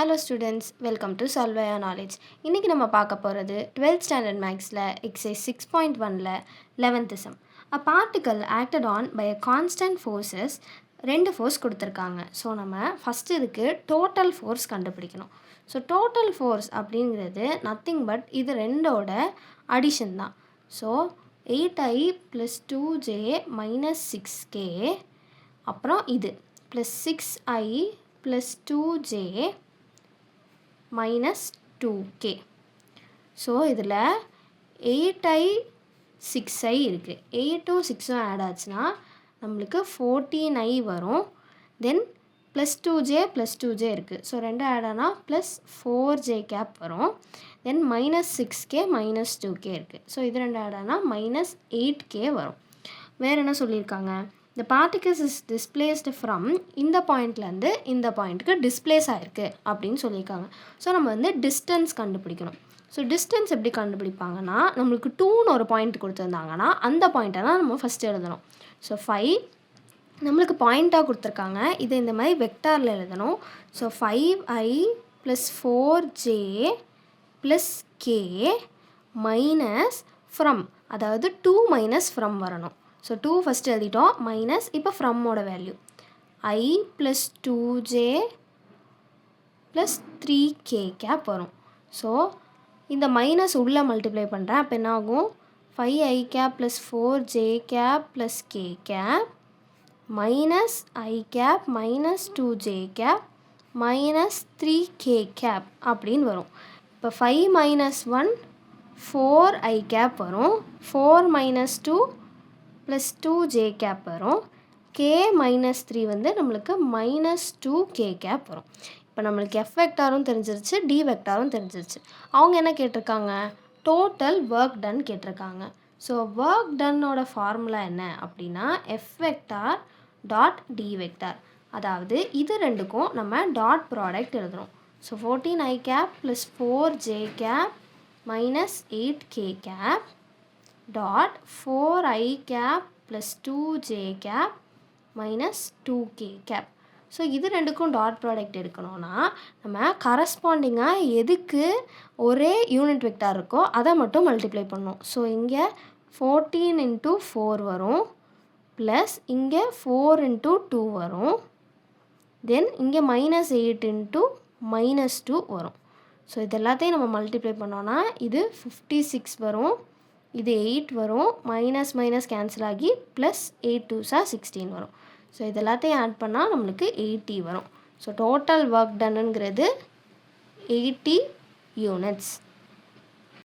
Hello students, welcome to Solvaya Knowledge. இன்னைக்கு நம்ம பார்க்க போகிறது 12th standard mathsல exercise 6.1ல 11th sum. A particle acted on by a constant forces ரெண்டு force கொடுத்துருக்காங்க. So நம்ம ஃபஸ்ட்டு இதுக்கு டோட்டல் ஃபோர்ஸ் கண்டுபிடிக்கணும். ஸோ டோட்டல் ஃபோர்ஸ் அப்படிங்கிறது நத்திங் பட் இது ரெண்டோட அடிஷன் தான். ஸோ 8i + 2j - 6k அப்புறம் இது plus 6i + 2j - 2k. So இதில் 8i 6i இருக்குது. 8ம் 6ம் ஆட் ஆச்சுன்னா நம்மளுக்கு 14i வரும். தென் ப்ளஸ் 2j இருக்குது. ஸோ ரெண்டு ஆட் ஆனால் ப்ளஸ் 4j கேப் வரும். தென் -6k -2k இருக்குது. ஸோ இது ரெண்டு ஆட் ஆனால் -8k வரும். வேறு என்ன சொல்லியிருக்காங்க? The particles is displaced from இந்த பாயிண்ட்லேருந்து இந்த பாயிண்ட்டுக்கு டிஸ்பிளேஸ் ஆகிருக்கு அப்படின்னு சொல்லியிருக்காங்க. ஸோ நம்ம வந்து டிஸ்டன்ஸ் கண்டுபிடிக்கணும். ஸோ டிஸ்டன்ஸ் எப்படி கண்டுபிடிப்பாங்கன்னா, நம்மளுக்கு 2ன்னு ஒரு பாயிண்ட் கொடுத்துருந்தாங்கன்னா அந்த பாயிண்ட்டை தான் நம்ம ஃபஸ்ட்டு எழுதணும். ஸோ 5 நம்மளுக்கு பாயிண்ட்டாக கொடுத்துருக்காங்க. இதை இந்த மாதிரி வெக்டாரில் எழுதணும். So 5i + 4j + k minus from, அதாவது 2 மைனஸ் ஃப்ரம் வரணும். ஸோ 2 ஃபஸ்ட்டு எழுதிட்டோம், மைனஸ் இப்போ ஃப்ரம்மோட value i + 2j + 3k cap வரும். ஸோ இந்த மைனஸ் உள்ளே மல்டிப்ளை பண்ணுறேன். அப்போ என்ன ஆகும்? 5i cap + 4j cap + k cap minus i cap -2j cap -3k cap அப்படின்னு வரும். இப்போ 5 - 1 4i கேப் வரும். 4 - 2 ப்ளஸ் 2j கேப் வரும். k - 3 வந்து நம்மளுக்கு -2k கேப் வரும். இப்போ நம்மளுக்கு F வெக்டாரும் தெரிஞ்சிருச்சு, D வெக்டாரும் தெரிஞ்சிருச்சு. அவங்க என்ன கேட்டிருக்காங்க? டோட்டல் ஒர்க் டன் கேட்டிருக்காங்க. ஸோ ஒர்க் டன்னோட ஃபார்முலா என்ன அப்படின்னா F vector dot D vector. அதாவது இது ரெண்டுக்கும் நம்ம டாட் ப்ராடக்ட் எழுதுகிறோம். So 14i cap + 4j cap -8k cap dot 4i cap + 2j cap -2k cap. So இது ரெண்டுக்கும் டாட் ப்ராடக்ட் எடுக்கணும்னா நம்ம கரஸ்பாண்டிங்காக எதுக்கு ஒரே யூனிட் வெக்டார் இருக்கோ அதை மட்டும் மல்டிப்ளை பண்ணணும். ஸோ இங்கே 14 × 4 வரும், ப்ளஸ் இங்கே 4 × 2 வரும், தென் இங்கே -8 × -2 வரும். ஸோ இது எல்லாத்தையும் நம்ம மல்டிப்ளை பண்ணோன்னா இது 56 வரும், இது 8 வரும், மைனஸ் மைனஸ் கேன்சல் ஆகி ப்ளஸ் 8 2s 16 வரும். ஸோ இது எல்லாத்தையும் ஆட் பண்ணால் நம்மளுக்கு 80 வரும். ஸோ டோட்டல் ஒர்க் டன்னுங்கிறது 80 யூனிட்ஸ்.